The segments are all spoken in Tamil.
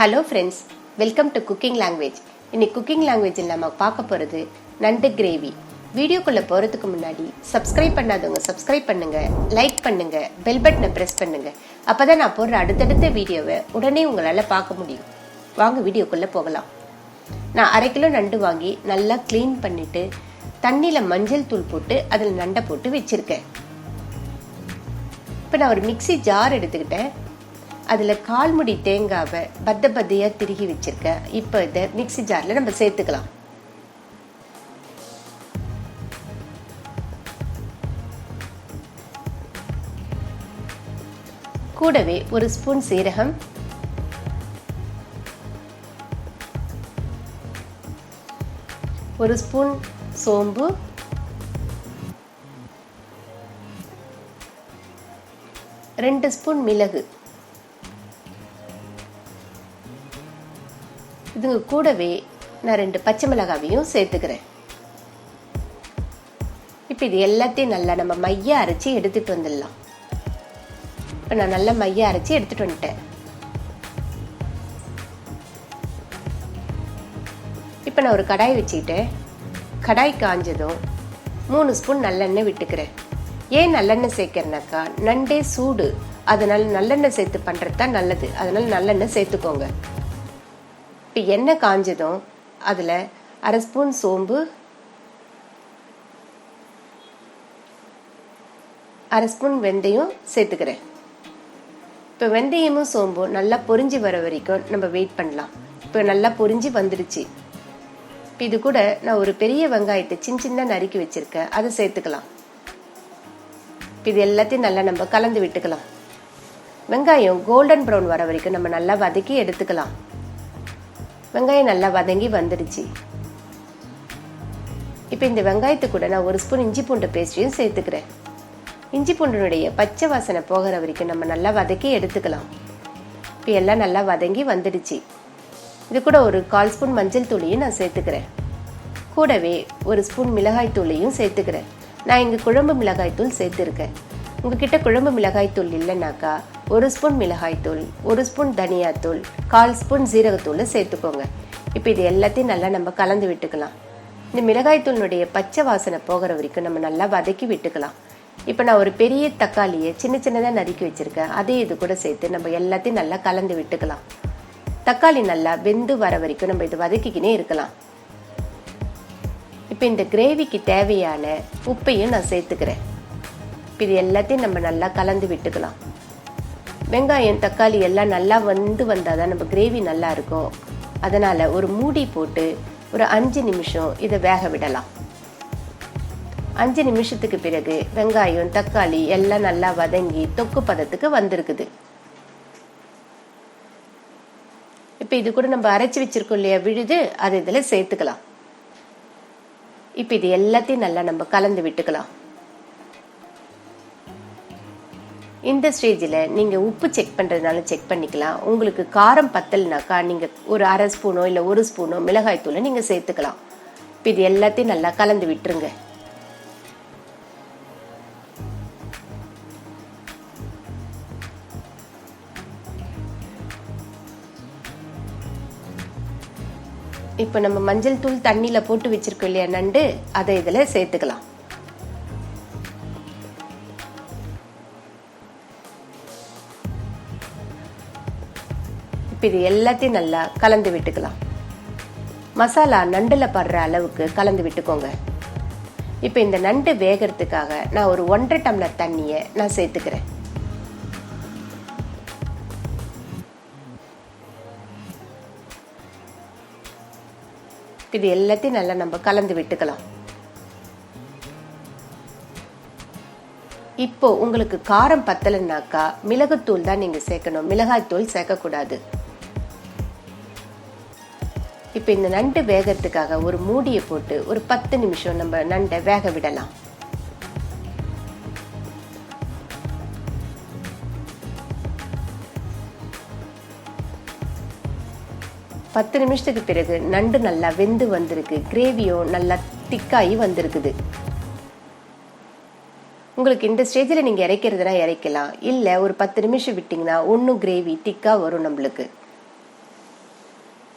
Hello friends, welcome to cooking language. இன்னைக்கு குக்கிங் லாங்குவேஜில் நம்ம பார்க்க போகிறது நண்டு கிரேவி. வீடியோக்குள்ளே போகிறதுக்கு முன்னாடி சப்ஸ்கிரைப் பண்ணாதவங்க சப்ஸ்கிரைப் பண்ணுங்கள், லைக் பண்ணுங்கள், பெல் பட்டனை ப்ரெஸ் பண்ணுங்கள். அப்போ தான் நான் போடுற அடுத்தடுத்த வீடியோவை உடனே உங்களால் பார்க்க முடியும். வாங்க வீடியோக்குள்ளே போகலாம். நான் 1/2 கிலோ நண்டு வாங்கி நல்லா க்ளீன் பண்ணிவிட்டு தண்ணியில் மஞ்சள் தூள் போட்டு அதில் நண்டை போட்டு வச்சுருக்கேன். இப்போ நான் ஒரு மிக்சி ஜார் எடுத்துக்கிட்டேன். அதில் 1/4 முடி தேங்காவை பத்தையாக திருகி வச்சுருக்கேன். இப்போ இதை மிக்சி ஜாரில் நம்ம சேர்த்துக்கலாம். கூடவே 1 ஸ்பூன் சீரகம், 1 ஸ்பூன் சோம்பு, 2 ஸ்பூன் மிளகு. இதுங்க கூடவே நான் 2 பச்சை மிளகாவையும் சேர்த்துக்கிறேன். இப்போ இது எல்லாத்தையும் நல்லா நம்ம மைய அரைச்சி எடுத்துட்டு வந்துடலாம். இப்போ நான் நல்லா மைய அரைச்சி எடுத்துட்டு வந்துட்டேன். இப்போ நான் ஒரு கடாய் வச்சுக்கிட்டேன். கடாய் காஞ்சதும் 3 ஸ்பூன் நல்லெண்ணெய் விட்டுக்கிறேன். ஏன் நல்லெண்ணெய் சேர்க்கிறேன்னாக்கா, நண்டே சூடு, அதனால நல்லெண்ணெய் சேர்த்து பண்ணுறது தான் நல்லது. அதனால நல்லெண்ணெய் சேர்த்துக்கோங்க. இப்போ எண்ணெய் காஞ்சதும் அதில் 1/2 ஸ்பூன் சோம்பு, 1/2 ஸ்பூன் வெந்தயம் சேர்த்துக்கிறேன். இப்போ வெந்தயமும் சோம்பும் நல்லா பொரிஞ்சு வர வரைக்கும் நம்ம வெயிட் பண்ணலாம். இப்போ நல்லா பொரிஞ்சு வந்துடுச்சு. இப்போ இது கூட நான் ஒரு பெரிய வெங்காயத்தை சின்ன நறுக்கி வச்சிருக்கேன், அதை சேர்த்துக்கலாம். இப்போ இது எல்லாத்தையும் நல்லா நம்ம கலந்து விட்டுக்கலாம். வெங்காயம் கோல்டன் ப்ரௌன் வர வரைக்கும் நம்ம நல்லா வதக்கி எடுத்துக்கலாம். வெங்காயம் நல்லா வதங்கி வந்துடுச்சு. இப்போ இந்த வெங்காயத்து கூட நான் 1 ஸ்பூன் இஞ்சி பூண்டு பேஸ்ட்டையும் சேர்த்துக்கிறேன். இஞ்சி பூண்டினுடைய பச்சை வாசனை போகிற வரைக்கும் நம்ம நல்லா வதக்கி எடுத்துக்கலாம். இப்போ எல்லாம் நல்லா வதங்கி வந்துடுச்சு. இது கூட ஒரு 1/4 ஸ்பூன் மஞ்சள் தூளையும் நான் சேர்த்துக்கிறேன். கூடவே 1 ஸ்பூன் மிளகாய் தூளையும் சேர்த்துக்கிறேன். நான் இங்கே குழம்பு மிளகாய் தூள் சேர்த்துருக்கேன். உங்ககிட்ட குழம்பு மிளகாய் தூள் இல்லைனாக்கா 1 ஸ்பூன் மிளகாய்த்தூள், 1 ஸ்பூன் தனியாத்தூள், 1/4 ஸ்பூன் ஜீரகத்தூளை சேர்த்துக்கோங்க. இப்போ இது எல்லாத்தையும் நல்லா நம்ம கலந்து விட்டுக்கலாம். இந்த மிளகாய்த்தூளினுடைய பச்சை வாசனை போகிற வரைக்கும் நம்ம நல்லா வதக்கி விட்டுக்கலாம். இப்போ நான் ஒரு பெரிய தக்காளியை சின்னதாக நறுக்கி வச்சுருக்கேன், அதே இது கூட சேர்த்து நம்ம எல்லாத்தையும் நல்லா கலந்து விட்டுக்கலாம். தக்காளி நல்லா வெந்து வர வரைக்கும் நம்ம இது வதக்கிக்கினே இருக்கலாம். இப்போ இந்த கிரேவிக்கு தேவையான உப்பையும் நான் சேர்த்துக்கிறேன். இப்போ இது எல்லாத்தையும் நம்ம நல்லா கலந்து விட்டுக்கலாம். வெங்காயம் தக்காளி எல்லாம் நல்லா வந்தால் தான் நம்ம கிரேவி நல்லா இருக்கும். அதனால் ஒரு மூடி போட்டு ஒரு 5 நிமிஷம் இதை வேக விடலாம். 5 நிமிஷத்துக்கு பிறகு வெங்காயம் தக்காளி எல்லாம் நல்லா வதங்கி தொக்கு பதத்துக்கு வந்திருக்குது. இப்போ இது கூட நம்ம அரைச்சி வச்சிருக்கோம் இல்லையா விழுது, அதை இதில் சேர்த்துக்கலாம். இப்போ இது எல்லாத்தையும் நல்லா நம்ம கலந்து விட்டுக்கலாம். இந்த ஸ்டேஜில் நீங்கள் உப்பு செக் பண்ணுறதுனால செக் பண்ணிக்கலாம். உங்களுக்கு காரம் பத்தலைனாக்கா நீங்கள் ஒரு 1/2 ஸ்பூனோ இல்லை 1 ஸ்பூனோ மிளகாய் தூளை நீங்கள் சேர்த்துக்கலாம். இப்போ இது எல்லாத்தையும் நல்லா கலந்து விட்டுருங்க. இப்போ நம்ம மஞ்சள் தூள் தண்ணியில் போட்டு வச்சிருக்கோம் இல்லையா நண்டு, அதை இதில் சேர்த்துக்கலாம். இப்போ இது எல்லாத்தையும் நல்லா கலந்து விட்டுக்கலாம். மசாலா நண்டில் படுற அளவுக்கு கலந்து விட்டுக்கோங்க. இப்போ இந்த நண்டு வேகிறதுக்காக நான் ஒரு 1.5 டம்ளர் தண்ணியை நான் சேர்த்துக்கிறேன். இது எல்லாத்தையும் நல்லா நம்ம கலந்து விட்டுக்கலாம். இப்போ உங்களுக்கு காரம் பத்தலைன்னாக்கா மிளகுத்தூள் தான் நீங்கள் சேர்க்கணும், மிளகாய்த்தூள் சேர்க்கக்கூடாது. இப்போ இந்த நண்டு வேகிறதுக்காக ஒரு மூடியை போட்டு ஒரு 10 நிமிஷம் நம்ம நண்டை வேக விடலாம். பத்து நிமிஷத்துக்கு பிறகு நண்டு நல்லா வெந்து வந்திருக்கு, கிரேவியும் நல்லா திக்காகி வந்திருக்குது. உங்களுக்கு இந்த ஸ்டேஜில் நீங்கள் இறக்கிறதுனா இறக்கலாம், இல்லை ஒரு 10 நிமிஷம் விட்டிங்கன்னா ஒன்றும் கிரேவி திக்காக வரும் நம்மளுக்கு.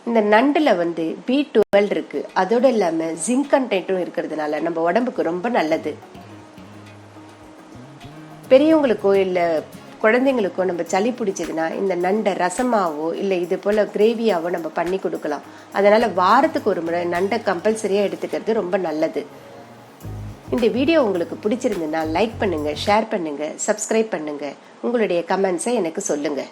இந்த நண்டில் வந்து B12 இருக்கு, அதோடு இல்லாமல் ஜிங்க் கண்டென்ட்டும் இருக்கிறதுனால நம்ம உடம்புக்கு ரொம்ப நல்லது. பெரியவங்களுக்கோ இல்லை குழந்தைங்களுக்கோ நம்ம சளி பிடிச்சதுன்னா இந்த நண்டை ரசமாவோ இல்லை இது போல் கிரேவியாவோ நம்ம பண்ணி கொடுக்கலாம். அதனால் வாரத்துக்கு ஒரு முறை நண்டை கம்பல்சரியாக எடுத்துக்கிறது ரொம்ப நல்லது. இந்த வீடியோ உங்களுக்கு பிடிச்சிருந்துன்னா லைக் பண்ணுங்கள், ஷேர் பண்ணுங்கள், சப்ஸ்கிரைப் பண்ணுங்கள். உங்களுடைய கமெண்ட்ஸை எனக்கு சொல்லுங்கள்.